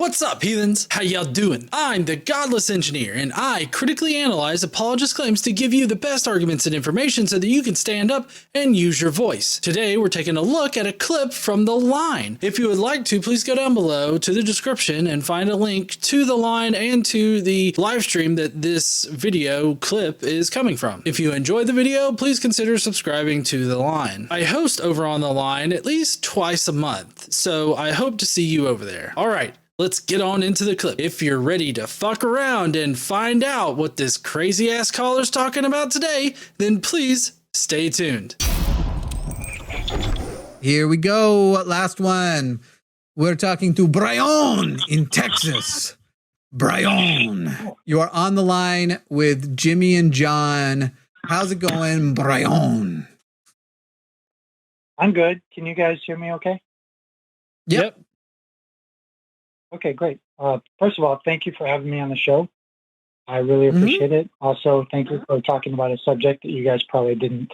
What's up, heathens? How y'all doing? I'm the Godless Engineer, and I critically analyze apologist claims to give you the best arguments and information so that you can stand up and use your voice. Today, we're taking a look at a clip from The Line. If you would like to, please go down below to the description and find a link to The Line and to the live stream that this video clip is coming from. If you enjoyed the video, please consider subscribing to The Line. I host over on The Line at least twice a month, so I hope to see you over there. All right. Let's get on into the clip. If you're ready to fuck around and find out what this crazy ass caller's talking about today, then please stay tuned. Here we go. Last one. We're talking to Brian in Texas. Brian, you are on the line with Jimmy and John. How's it going, Brian? I'm good. Can you guys hear me okay? Yep. Okay, great. First of all, thank you for having me on the show. I really appreciate it. Also, thank you for talking about a subject that you guys probably didn't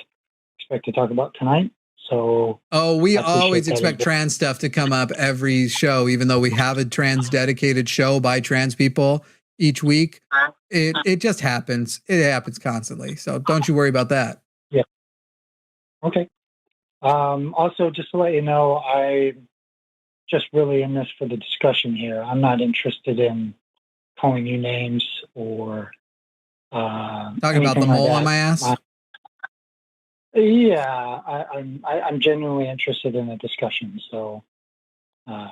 expect to talk about tonight. So, we always expect trans stuff to come up every show, even though we have a trans dedicated show by trans people each week. It just happens. It happens constantly. So don't you worry about that. Yeah. Okay. Also, just to let you know, I just really in this for the discussion here. I'm not interested in calling you names or talking about the mole on my ass. I'm genuinely interested in the discussion. So, I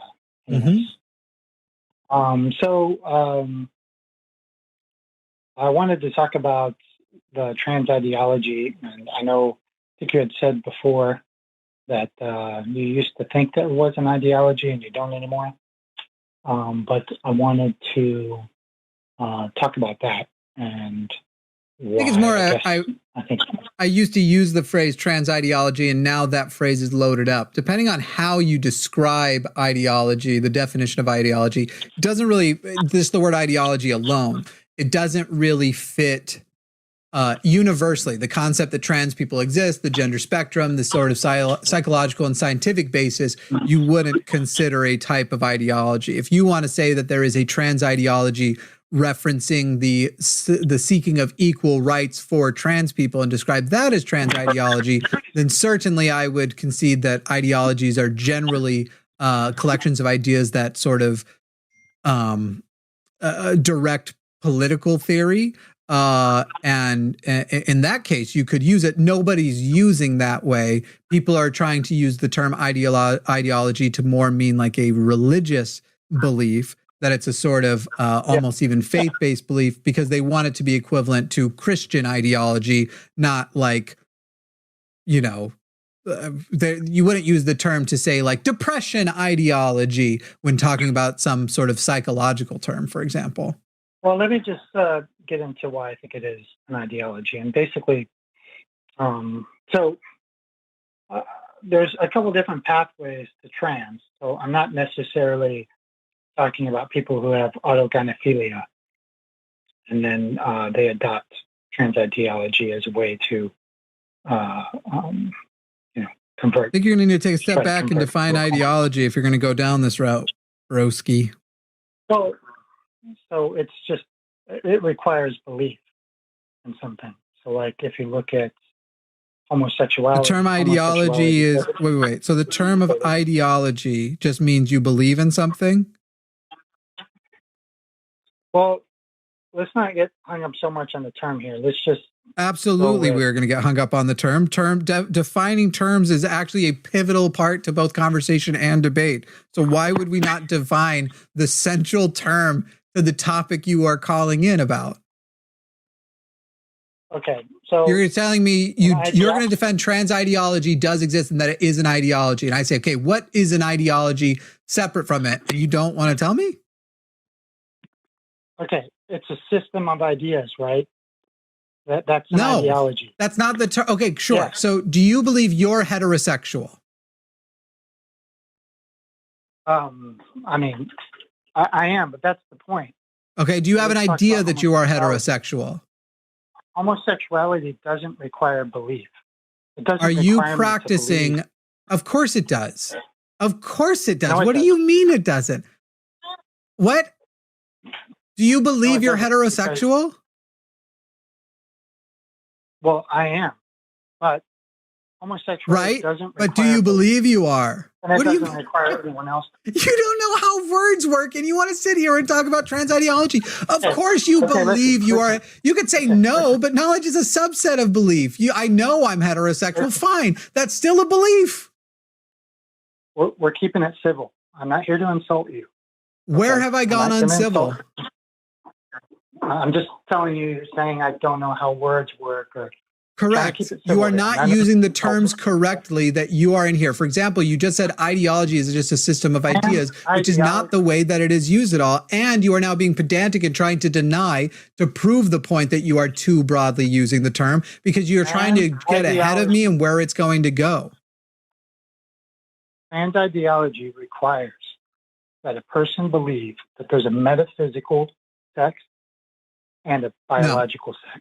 wanted to talk about the trans ideology, and I think you had said before that you used to think that it was an ideology and you don't anymore. But I wanted to talk about that. And I think it's more, I used to use the phrase trans ideology, and now that phrase is loaded up. Depending on how you describe ideology, the definition of ideology doesn't really, just the word ideology alone, it doesn't really fit universally. The concept that trans people exist, the gender spectrum, the sort of psychological and scientific basis, you wouldn't consider a type of ideology. If you want to say that there is a trans ideology referencing the seeking of equal rights for trans people and describe that as trans ideology, then certainly I would concede that ideologies are generally collections of ideas that sort of direct political theory. And in that case, you could use it. Nobody's using that way. People are trying to use the term ideology to more mean like a religious belief, that it's a sort of almost even faith-based belief, because they want it to be equivalent to Christian ideology, not like, you wouldn't use the term to say like depression ideology when talking about some sort of psychological term, for example. Well, let me just get into why I think it is an ideology. And basically, there's a couple different pathways to trans. So I'm not necessarily talking about people who have autogynephilia and then they adopt trans ideology as a way to, convert. I think you're going to need to take a step back and define ideology if you're going to go down this route, broski. So it's just, it requires belief in something. So like if you look at homosexuality. The term ideology is, wait. So the term of ideology just means you believe in something? Well, let's not get hung up so much on the term here. Let's just. Absolutely, we're going to get hung up on the term. Defining terms is actually a pivotal part to both conversation and debate. So why would we not define the central term to the topic you are calling in about? Okay, so you're telling me you're going to defend trans ideology does exist and that it is an ideology. And I say, okay, what is an ideology separate from it? And you don't want to tell me? Okay, it's a system of ideas, right? That's an ideology. That's not the term. Okay, sure. Yeah. So do you believe you're heterosexual? I mean, I am, but that's the point. Okay, do you have an idea that you are heterosexual? Homosexuality doesn't require belief. It doesn't. Are you practicing? Of course it does. Of course it does. No, what do you mean it doesn't? What? Do you believe you're doesn't, heterosexual? Well, I am, but homosexuality Right? doesn't require... But do you believe you are? And it What do you... doesn't require anyone else. You don't know how words work, and you want to sit here and talk about trans ideology. Of course you believe you are. You could say no, but knowledge is a subset of belief. I know I'm heterosexual. Fine. That's still a belief. We're keeping it civil. I'm not here to insult you. Where have I gone uncivil? I'm just telling you, you're saying I don't know how words work. Or correct. You are not using the terms correctly that you are in here. For example, you just said ideology is just a system of ideas, which is not the way that it is used at all. And you are now being pedantic and trying to deny, to prove the point that you are too broadly using the term, because you're trying to get ahead of me and where it's going to go. Trans ideology requires that a person believe that there's a metaphysical sex and a biological sex.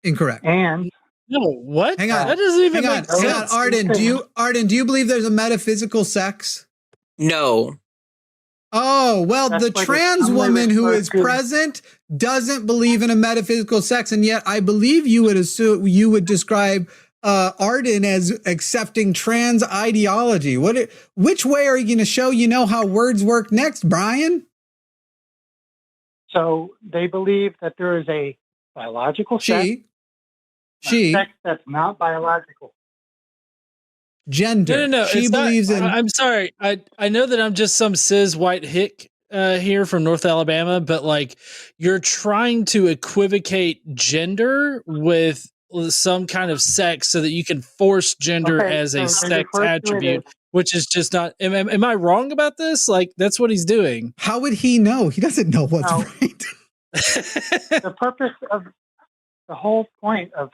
Incorrect. And no, what? Hang on. That doesn't even make sense. Hang on, Arden, do you believe there's a metaphysical sex? No. Oh, well, the trans woman who is present doesn't believe in a metaphysical sex, and yet I believe you would describe Arden as accepting trans ideology. Which way are you going to show you know how words work next, Brian? So they believe that there is a biological sex. Sex that's not biological. Gender. No. She believes in... I'm sorry. I know that I'm just some cis white hick here from North Alabama, but like you're trying to equivocate gender with some kind of sex so that you can force gender as a sex attribute, which is just not... Am I wrong about this? Like, that's what he's doing. How would he know? He doesn't know what's right. The purpose of the whole point of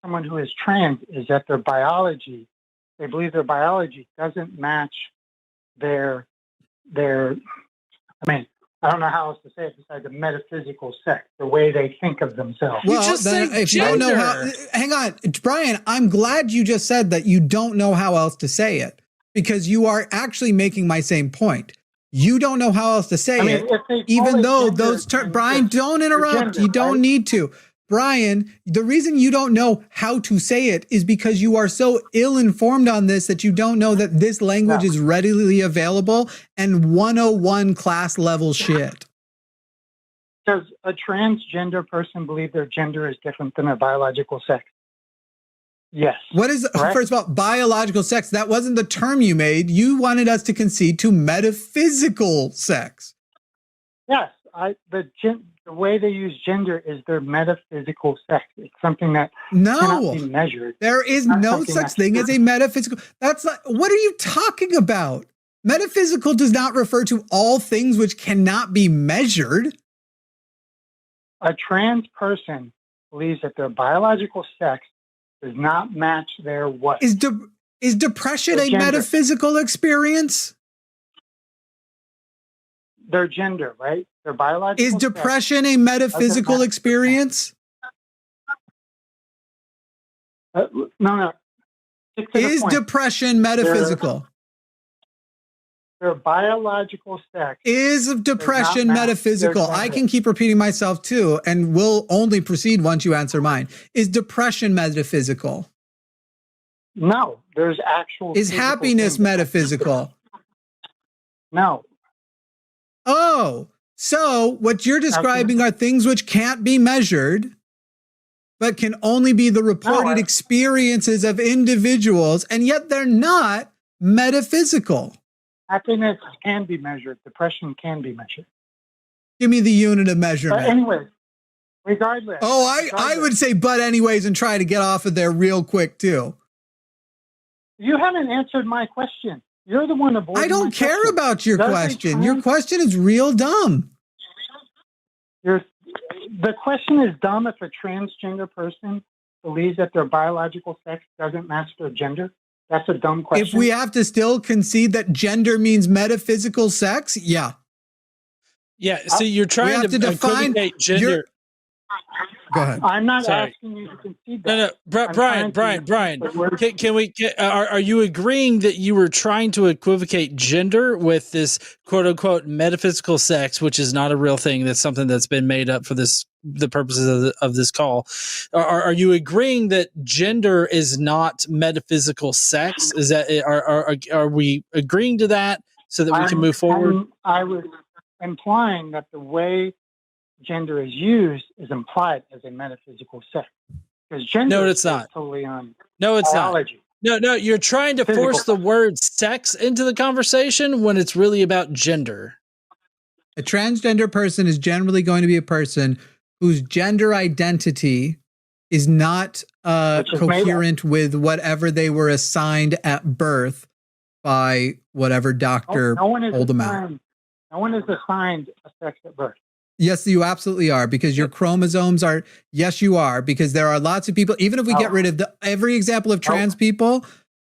someone who is trans is that their biology, they believe their biology doesn't match their I mean, I don't know how else to say it besides the metaphysical sex, the way they think of themselves. Well, you just then if you don't know how, hang on, Brian, I'm glad you just said that you don't know how else to say it, because you are actually making my same point. You don't know how else to say it, even though those terms, Brian, don't interrupt. Gender, you don't need to. Brian, the reason you don't know how to say it is because you are so ill-informed on this that you don't know that this language is readily available and 101 class level shit. Does a transgender person believe their gender is different than their biological sex? Yes. What is, first of all, biological sex? That wasn't the term you made. You wanted us to concede to metaphysical sex. Yes. The way they use gender is their metaphysical sex. It's something that cannot be measured. There is no such thing as a metaphysical. That's not, what are you talking about? Metaphysical does not refer to all things which cannot be measured. A trans person believes that their biological sex does not match their what? Is depression a metaphysical experience? Their gender, right? Their biological Is depression a metaphysical experience? No. Is depression metaphysical? Their biological sex. Is depression metaphysical? I can keep repeating myself too, and we'll only proceed once you answer mine. Is depression metaphysical? No, there's actual. Is happiness metaphysical? No. Oh, so what you're describing are things which can't be measured, but can only be the reported experiences of individuals, and yet they're not metaphysical. Happiness can be measured. Depression can be measured. Give me the unit of measurement. But anyways, regardless. Oh, I would say but anyways and try to get off of there real quick too. You haven't answered my question. You're the one avoiding I don't care about your question. Your question is real dumb. The question is dumb if a transgender person believes that their biological sex doesn't match their gender. That's a dumb question. If we have to still concede that gender means metaphysical sex, yeah. Yeah, so you're trying to define gender. Go ahead. I'm not Sorry. asking you to concede that. No, Brian, can we? Are you agreeing that you were trying to equivocate gender with this quote unquote metaphysical sex, which is not a real thing? That's something that's been made up for the purposes of this call. Are you agreeing that gender is not metaphysical sex? Is that are we agreeing to that so that we can move forward? I was implying that the way gender is used is implied as a metaphysical sex, because gender No, it's not. Totally on No, it's biology. not. No, you're trying to force the word sex into the conversation when it's really about gender. A transgender person is generally going to be a person whose gender identity is not coherent with whatever they were assigned at birth by whatever doctor told them out. No one is assigned a sex at birth. Yes, you absolutely are, because your chromosomes are. Yes, you are, because there are lots of people. Even if we get rid of every example of trans people,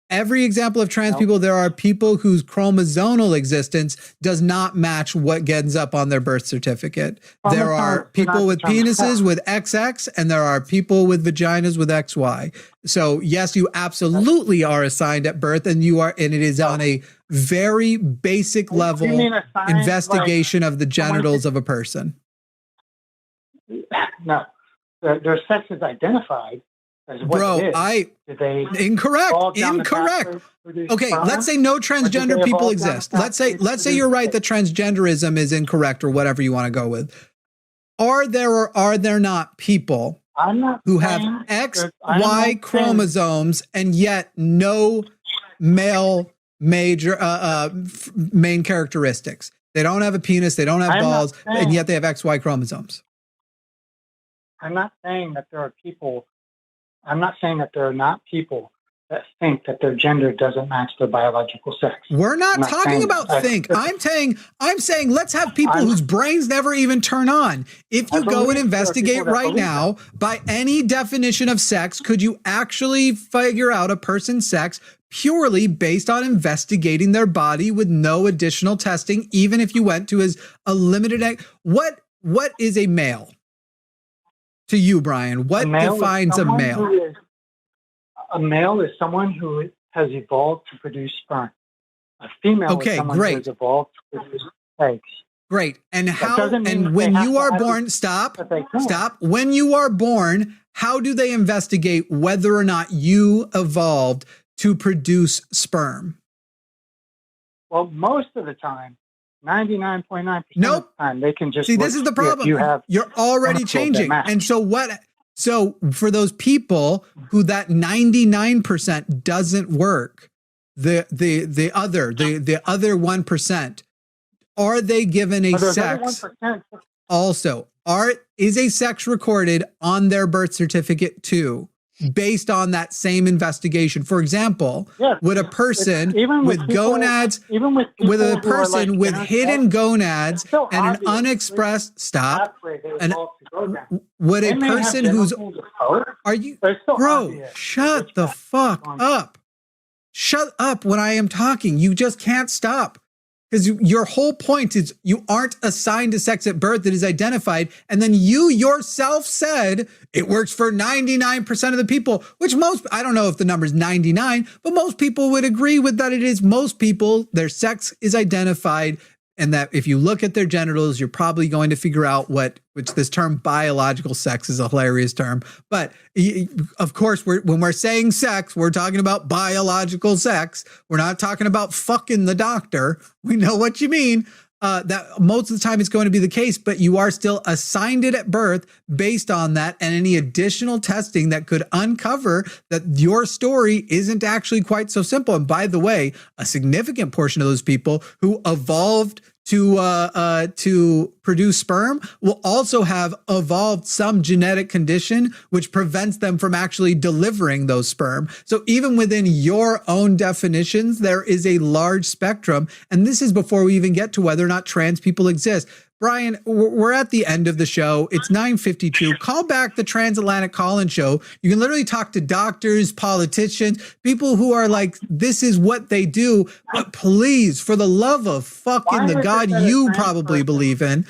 there are people whose chromosomal existence does not match what gets up on their birth certificate. There are people with penises with XX, and there are people with vaginas with XY. So yes, you absolutely are assigned at birth, and it is on a very basic level investigation of the genitals of a person. No, their sex is identified as what it is. Incorrect. Okay, let's say no transgender people exist. Let's say you're right that transgenderism is incorrect, or whatever you want to go with. Are there or are there not people who have X, Y chromosomes and yet no male major main characteristics? They don't have a penis, they don't have balls, and yet they have XY chromosomes. I'm not saying that there are people. I'm not saying that there are not people that think that their gender doesn't match their biological sex. We're not talking about think. I'm saying let's have people whose brains never even turn on. If you go and investigate right now, by any definition of sex, could you actually figure out a person's sex purely based on investigating their body with no additional testing, even if you went to a limited... What is a male? To you, Brian, what defines a male? A male is someone who has evolved to produce sperm. A female is someone who has evolved to produce eggs. Great. And how? And when you are born, stop. When you are born, how do they investigate whether or not you evolved to produce sperm? Well, most of the time, 99.9% of the time, they can just see. This is the problem. You're already changing. And so what? So for those people who that 99% doesn't work, the other 1%, are they given a sex? Also, is a sex recorded on their birth certificate too, based on that same investigation? For example, would a person with gonads, with a person with hidden gonads and an unexpressed would a person who's shut the fuck up. Shut up when I am talking. You just can't stop. Because your whole point is you aren't assigned a sex at birth that is identified. And then you yourself said it works for 99% of the people, which I don't know if the number is 99, but most people would agree with that. It is most people, their sex is identified. And that if you look at their genitals, you're probably going to figure out which this term biological sex is a hilarious term. But of course, when we're saying sex, we're talking about biological sex. We're not talking about fucking the doctor. We know what you mean. That most of the time it's going to be the case, but you are still assigned it at birth based on that, and any additional testing that could uncover that your story isn't actually quite so simple. And by the way, a significant portion of those people who evolved to produce sperm will also have evolved some genetic condition which prevents them from actually delivering those sperm. So even within your own definitions, there is a large spectrum. And this is before we even get to whether or not trans people exist. Brian, we're at the end of the show. It's 9:52. Call back the Transatlantic Call-In Show. You can literally talk to doctors, politicians, people who are like, this is what they do. But please, for the love of fucking the God you probably believe in.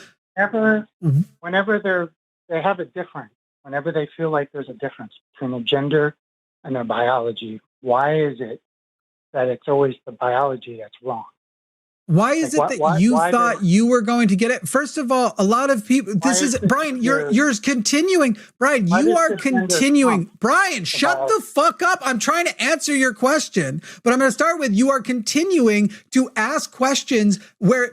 Whenever they have a difference. Whenever they feel like there's a difference between a gender and their biology, why is it that it's always the biology that's wrong? Why is it that you thought you were going to get it? First of all, a lot of people, Brian, you're continuing. Brian, you are continuing. Brian, shut the fuck up. I'm trying to answer your question, but I'm going to start with, you are continuing to ask questions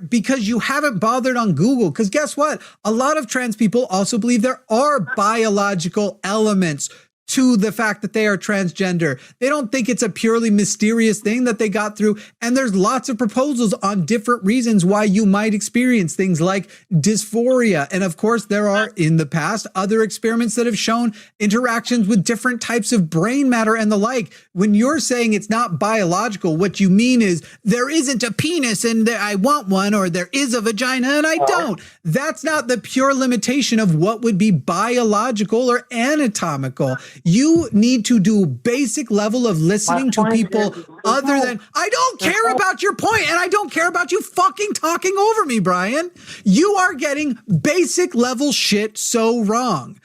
because you haven't bothered on Google. Because guess what? A lot of trans people also believe there are biological elements to the fact that they are transgender. They don't think it's a purely mysterious thing that they got through. And there's lots of proposals on different reasons why you might experience things like dysphoria. And of course, there are in the past other experiments that have shown interactions with different types of brain matter and the like. When you're saying it's not biological, what you mean is there isn't a penis and I want one, or there is a vagina and I don't. That's not the pure limitation of what would be biological or anatomical. You need to do basic level of listening to people other than, I don't care about your point, and I don't care about you fucking talking over me, Brian. You are getting basic level shit so wrong.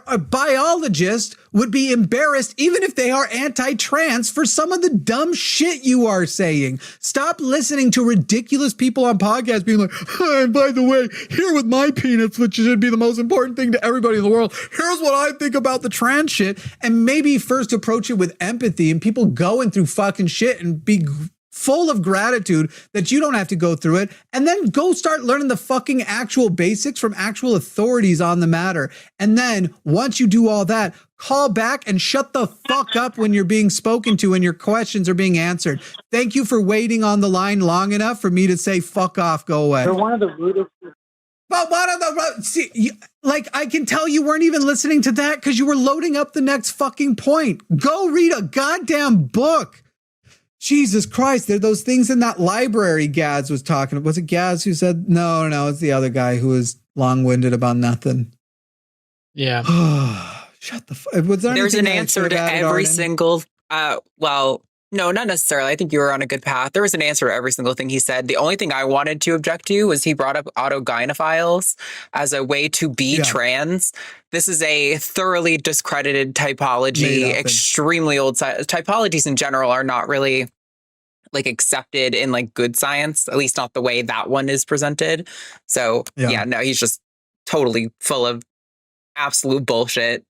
A biologist would be embarrassed even if they are anti-trans for some of the dumb shit you are saying. Stop listening to ridiculous people on podcasts being like, hey, by the way, here with my penis, which should be the most important thing to everybody in the world, here's what I think about the trans shit. And maybe first approach it with empathy and people going through fucking shit and be full of gratitude that you don't have to go through it, and then go start learning the fucking actual basics from actual authorities on the matter. And then once you do all that, call back and shut the fuck up when you're being spoken to and your questions are being answered. Thank you for waiting on the line long enough for me to say, fuck off, go away. They're one of the rudest. But one of the, I can tell you weren't even listening to that because you were loading up the next fucking point. Go read a goddamn book. Jesus Christ, there are those things in that library Gaz was talking about. Was it Gaz who said, no, it's the other guy who was long-winded about nothing. Yeah. Shut the fuck. There's an answer to every single, no, not necessarily. I think you were on a good path. There was an answer to every single thing he said. The only thing I wanted to object to was he brought up autogynephiles as a way to be trans. This is a thoroughly discredited typology, extremely old. Typologies in general are not really like accepted in like good science, at least not the way that one is presented. So he's just totally full of absolute bullshit.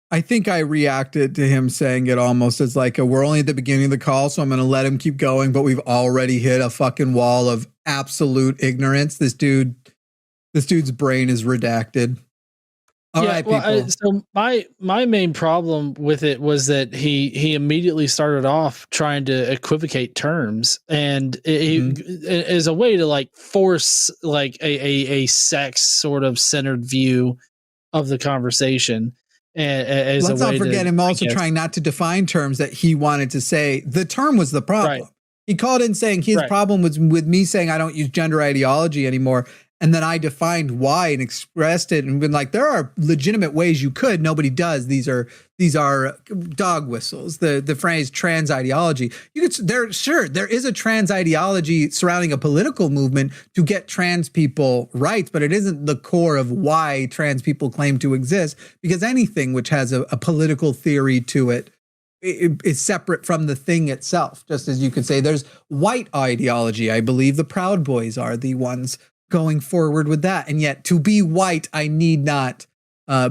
I think I reacted to him saying it almost as like we're only at the beginning of the call, so I'm going to let him keep going, but we've already hit a fucking wall of absolute ignorance. This dude's brain is redacted. All right, people. So my main problem with it was that he immediately started off trying to equivocate terms, and as a way to like force like a sex sort of centered view of the conversation. Let's not forget him also trying not to define terms that he wanted to say. The term was the problem. Right. He called in saying his problem was with me saying I don't use gender ideology anymore. And then I defined why and expressed it and been like, there are legitimate ways you could. Nobody does. These are dog whistles. The phrase trans ideology. There is a trans ideology surrounding a political movement to get trans people rights, but it isn't the core of why trans people claim to exist, because anything which has a political theory to it is separate from the thing itself. Just as you could say there's white ideology. I believe the Proud Boys are the ones going forward with that. And yet to be white, I need not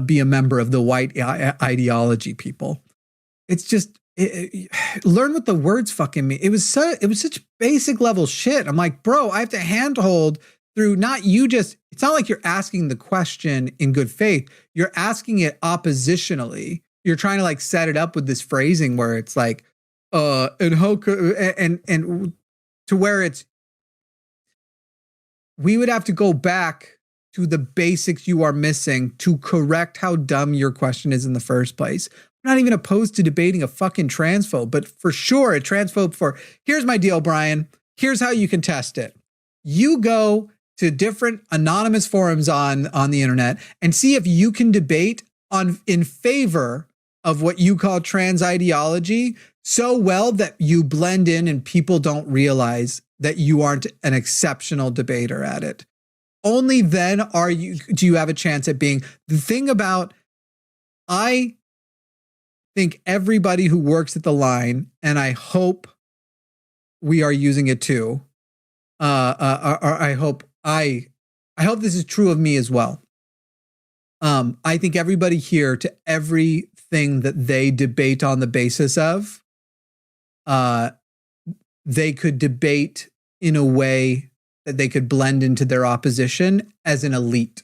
be a member of the white ideology people. It's just learn what the words fucking mean. It was such basic level shit. I'm like, bro, I have to handhold through it's not like you're asking the question in good faith. You're asking it oppositionally. You're trying to like set it up with this phrasing where it's like, and how could, and to where it's, we would have to go back to the basics you are missing to correct how dumb your question is in the first place. I'm not even opposed to debating a fucking transphobe, but for sure a transphobe here's my deal, Brian. Here's how you can test it. You go to different anonymous forums on the internet and see if you can debate in favor of what you call trans ideology so well that you blend in and people don't realize that you aren't an exceptional debater at it. only then do you have a chance at being the thing about, I think everybody who works at the line, and I hope we are using it too. I hope this is true of me as well. I think everybody here, to everything that they debate on the basis of, they could debate in a way that they could blend into their opposition as an elite.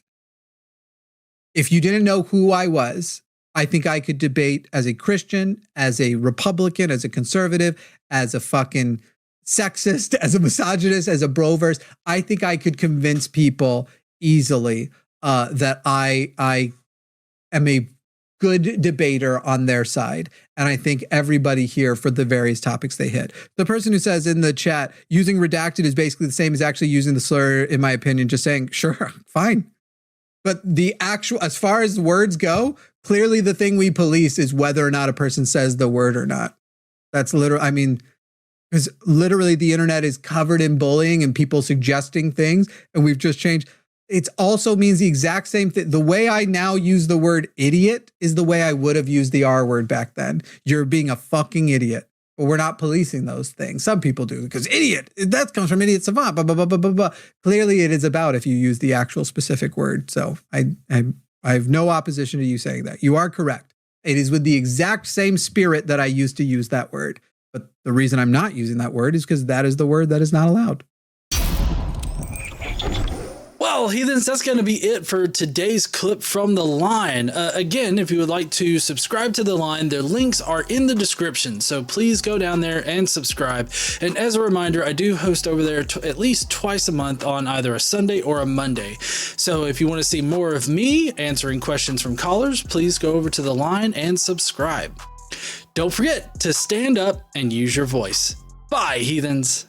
If you didn't know who I was, I think I could debate as a Christian, as a Republican, as a conservative, as a fucking sexist, as a misogynist, as a broverse. I think I could convince people easily that I am a good debater on their side. And I think everybody here, for the various topics they hit. The person who says in the chat, using redacted is basically the same as actually using the slur, in my opinion, just saying, sure, fine. But the actual, as far as words go, clearly the thing we police is whether or not a person says the word or not. That's literally, I mean, because literally the internet is covered in bullying and people suggesting things, and we've just changed. It also means the exact same thing. The way I now use the word idiot is the way I would have used the R word back then. You're being a fucking idiot. But we're not policing those things. Some people do, because idiot, that comes from idiot savant, blah, blah, blah, blah, blah, blah. Clearly it is about if you use the actual specific word. So I have no opposition to you saying that. You are correct. It is with the exact same spirit that I used to use that word. But the reason I'm not using that word is because that is the word that is not allowed. Well, heathens, that's going to be it for today's clip from the line. Again, if you would like to subscribe to the line, their links are in the description. So please go down there and subscribe. And as a reminder, I do host over there at least twice a month on either a Sunday or a Monday. So if you want to see more of me answering questions from callers, please go over to the line and subscribe. Don't forget to stand up and use your voice. Bye, heathens.